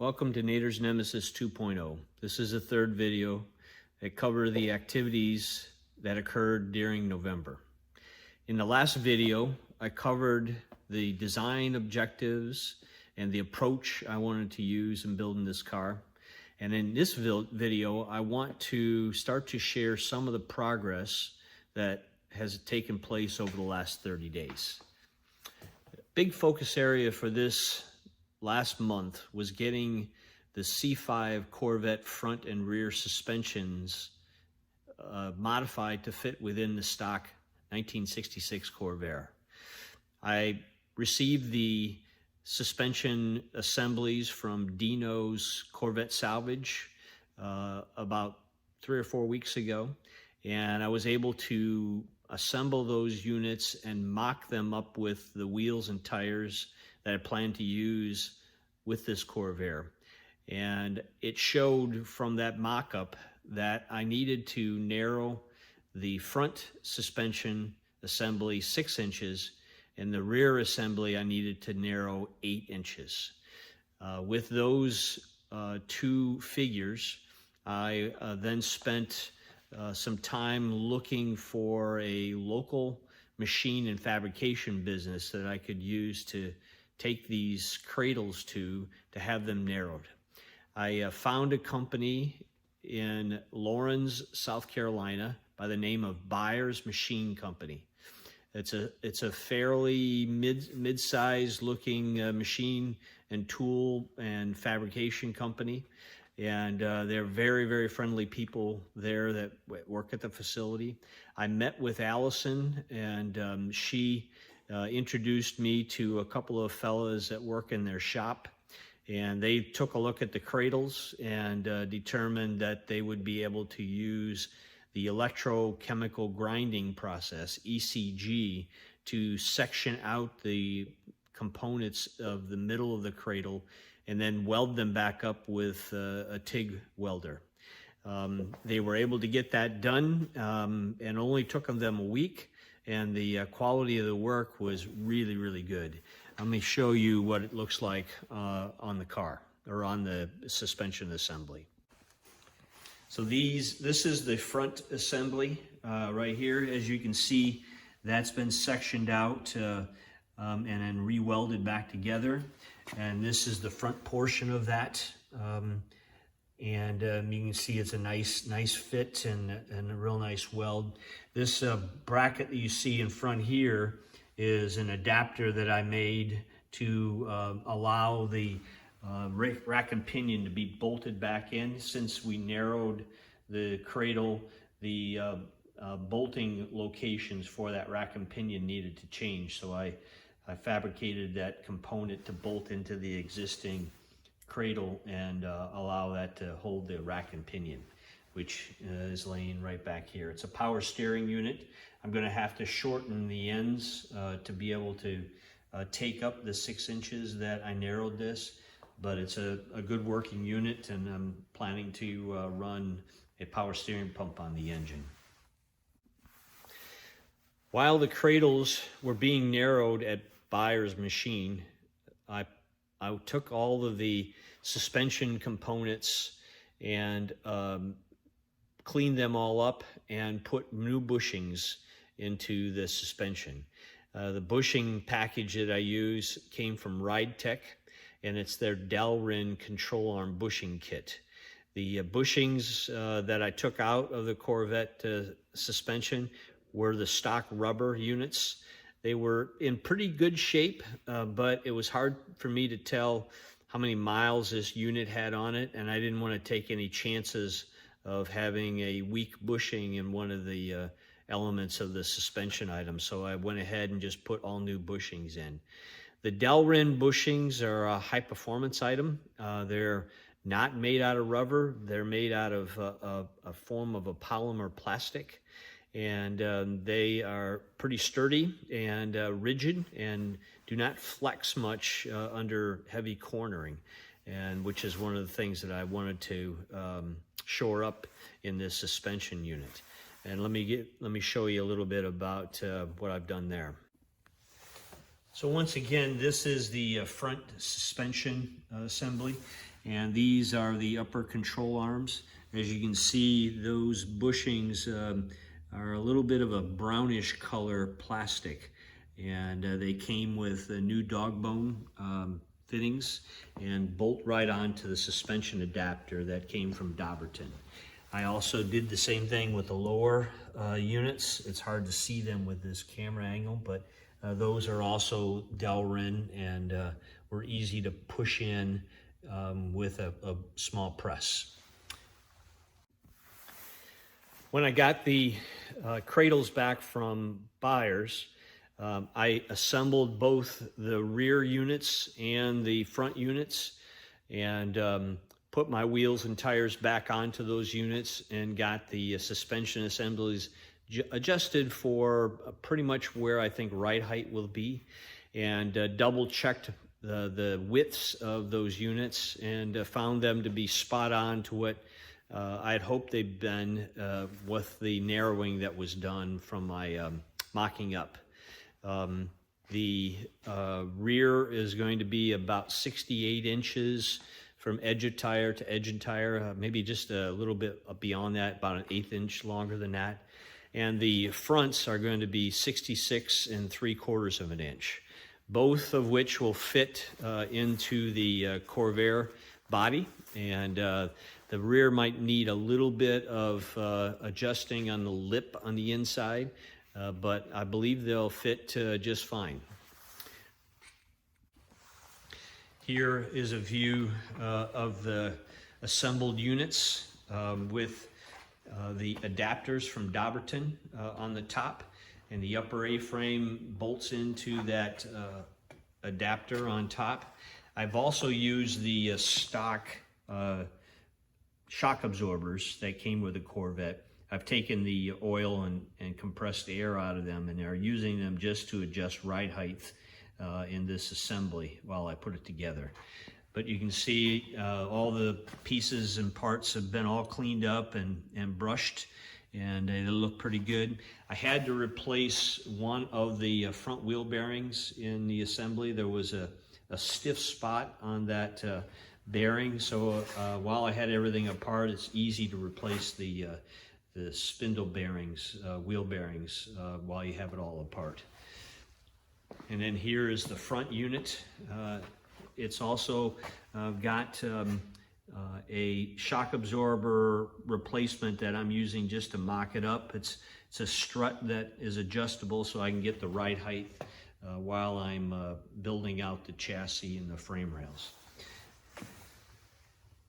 Welcome to Nader's Nemesis 2.0. This is the third video that covers the activities that occurred during November. In the last video, I covered the design objectives and the approach I wanted to use in building this car. And in this video, I want to start to share some of the progress that has taken place over the last 30 days. Big focus area for this last month was getting the C5 Corvette front and rear suspensions modified to fit within the stock 1966 Corvair. I received the suspension assemblies from Dino's Corvette Salvage about 3 or 4 weeks ago, and I was able to assemble those units and mock them up with the wheels and tires that I plan to use with this Corvair. And it showed from that mock-up that I needed to narrow the front suspension assembly 6 inches, and the rear assembly I needed to narrow 8 inches. With those two figures, I then spent some time looking for a local machine and fabrication business that I could use to take these cradles to have them narrowed. I found a company in Lawrence, South Carolina by the name of Byers Machine Company. It's a fairly mid-sized looking machine and tool and fabrication company. And they're very, very friendly people there that work at the facility. I met with Allison, and she introduced me to a couple of fellas that work in their shop. And they took a look at the cradles and determined that they would be able to use the electrochemical grinding process, ECG, to section out the components of the middle of the cradle and then weld them back up with a TIG welder. They were able to get that done, and only took them a week, and the quality of the work was really, really good. Let me show you what it looks like on the car, or on the suspension assembly. So this is the front assembly right here. As you can see, that's been sectioned out and then re-welded back together. And this is the front portion of that. And you can see it's a nice fit and a real nice weld. This bracket that you see in front here is an adapter that I made to allow the rack and pinion to be bolted back in. Since we narrowed the cradle, the bolting locations for that rack and pinion needed to change. So I fabricated that component to bolt into the existing cradle and allow that to hold the rack and pinion, which is laying right back here. It's a power steering unit. I'm going to have to shorten the ends to be able to take up the 6 inches that I narrowed this, but it's a good working unit, and I'm planning to run a power steering pump on the engine. While the cradles were being narrowed at Byers Machine, I took all of the suspension components and cleaned them all up and put new bushings into the suspension. The bushing package that I use came from Ride Tech, and it's their Delrin control arm bushing kit. The bushings that I took out of the Corvette suspension were the stock rubber units. They were in pretty good shape, but it was hard for me to tell how many miles this unit had on it, and I didn't want to take any chances of having a weak bushing in one of the elements of the suspension item. So I went ahead and just put all new bushings in. The Delrin bushings are a high performance item. They're not made out of rubber. They're made out of a form of a polymer plastic. And they are pretty sturdy and rigid and do not flex much under heavy cornering, and which is one of the things that I wanted to shore up in this suspension unit. And let me show you a little bit about what I've done there. So once again, this is the front suspension assembly, and these are the upper control arms. As you can see, those bushings are a little bit of a brownish color plastic, and they came with new dog bone fittings and bolt right onto the suspension adapter that came from Dobbertin. I also did the same thing with the lower units. It's hard to see them with this camera angle, but those are also Delrin and were easy to push in with a small press. When I got the cradles back from buyers, I assembled both the rear units and the front units, and put my wheels and tires back onto those units and got the suspension assemblies adjusted for pretty much where I think ride height will be, and double checked the widths of those units and found them to be spot on to what I'd hoped they'd been with the narrowing that was done from my mocking up. The rear is going to be about 68 inches from edge of tire to edge of tire, maybe just a little bit beyond that, about an 1/8 inch longer than that. And the fronts are going to be 66 3/4 of an inch, both of which will fit into the Corvair body. And the rear might need a little bit of adjusting on the lip on the inside, but I believe they'll fit just fine. Here is a view of the assembled units with the adapters from Dobbertin on the top, and the upper A-frame bolts into that adapter on top. I've also used the stock shock absorbers that came with the Corvette. I've taken the oil and compressed air out of them, and they're using them just to adjust ride height in this assembly while I put it together. But you can see all the pieces and parts have been all cleaned up and brushed, and they look pretty good. I had to replace one of the front wheel bearings in the assembly. There was a stiff spot on that bearing, so while I had everything apart, it's easy to replace the spindle bearings, wheel bearings, while you have it all apart. And then here is the front unit. It's also got a shock absorber replacement that I'm using just to mock it up. It's a strut that is adjustable so I can get the ride height while I'm building out the chassis and the frame rails.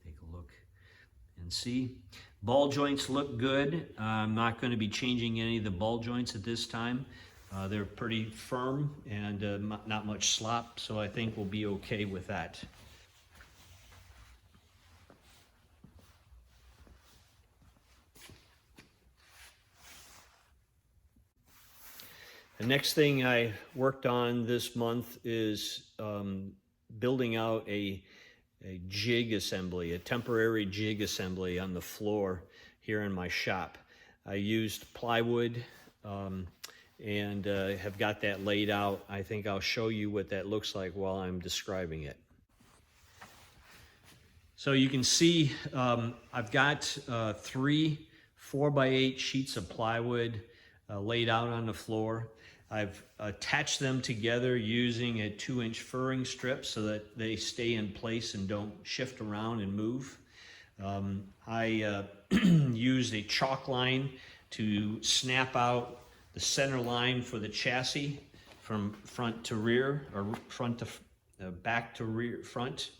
Take a look and see. Ball joints look good. I'm not going to be changing any of the ball joints at this time. They're pretty firm and not much slop, so I think we'll be okay with that. The next thing I worked on this month is building out a jig assembly, a temporary jig assembly on the floor here in my shop. I used plywood and have got that laid out. I think I'll show you what that looks like while I'm describing it. So you can see I've got 3 4x8 sheets of plywood laid out on the floor. I've attached them together using a 2-inch furring strip so that they stay in place and don't shift around and move. I used a chalk line to snap out the center line for the chassis from front to rear, or front to back to rear front.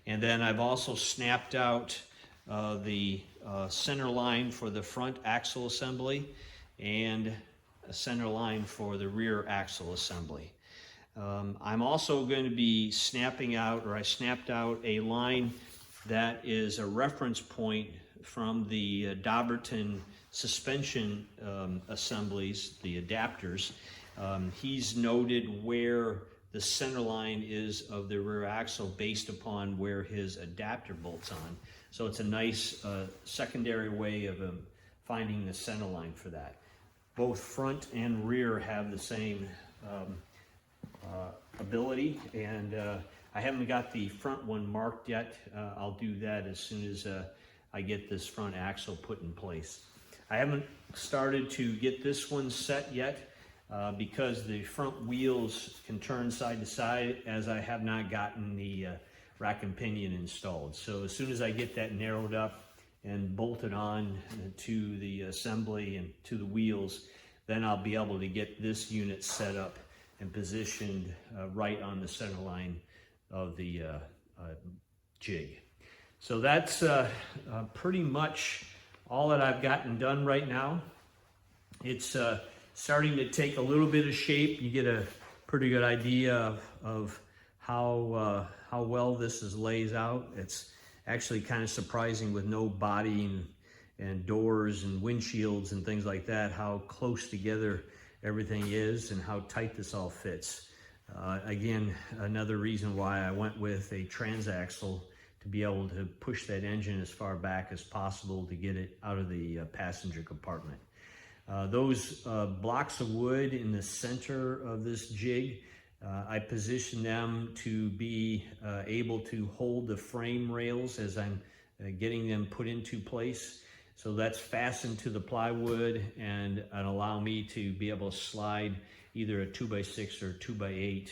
And then I've also snapped out the center line for the front axle assembly and a center line for the rear axle assembly. I'm also going to be snapping out, or I snapped out a line that is a reference point from the Dobbertin suspension assemblies, the adapters. He's noted where the center line is of the rear axle based upon where his adapter bolts on. So it's a nice secondary way of finding the center line for that. Both front and rear have the same ability, and I haven't got the front one marked yet. I'll do that as soon as I get this front axle put in place. I haven't started to get this one set yet because the front wheels can turn side to side, as I have not gotten the rack and pinion installed. So as soon as I get that narrowed up and bolted on to the assembly and to the wheels, then I'll be able to get this unit set up and positioned right on the center line of the jig. So that's pretty much all that I've gotten done right now. It's starting to take a little bit of shape. You get a pretty good idea of how well this lays out. It's actually kind of surprising, with no body and doors and windshields and things like that, how close together everything is and how tight this all fits. Again, another reason why I went with a transaxle, to be able to push that engine as far back as possible to get it out of the passenger compartment. Those blocks of wood in the center of this jig, I position them to be able to hold the frame rails as I'm getting them put into place. So that's fastened to the plywood and allow me to be able to slide either a 2x6 or 2x8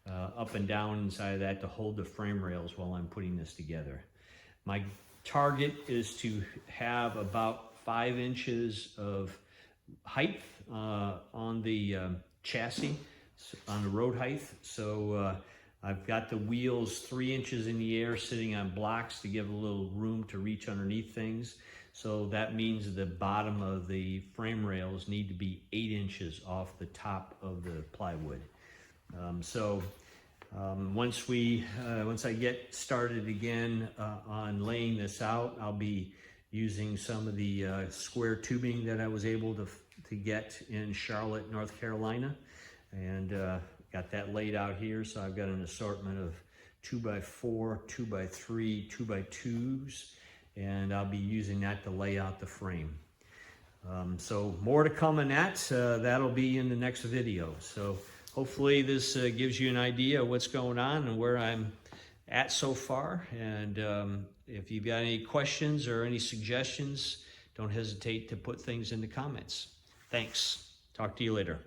up and down inside of that to hold the frame rails while I'm putting this together. My target is to have about 5 inches of height on the chassis, on the road height. So I've got the wheels 3 inches in the air sitting on blocks to give a little room to reach underneath things. So that means the bottom of the frame rails need to be 8 inches off the top of the plywood. Once I get started again on laying this out, I'll be using some of the square tubing that I was able to get in Charlotte, North Carolina, and got that laid out here. So I've got an assortment of 2x4, 2x3, 2x2s, and I'll be using that to lay out the frame. So more to come on that. That'll be in the next video. So hopefully this gives you an idea of what's going on and where I'm at so far. And if you've got any questions or any suggestions, don't hesitate to put things in the comments. Thanks. Talk to you later.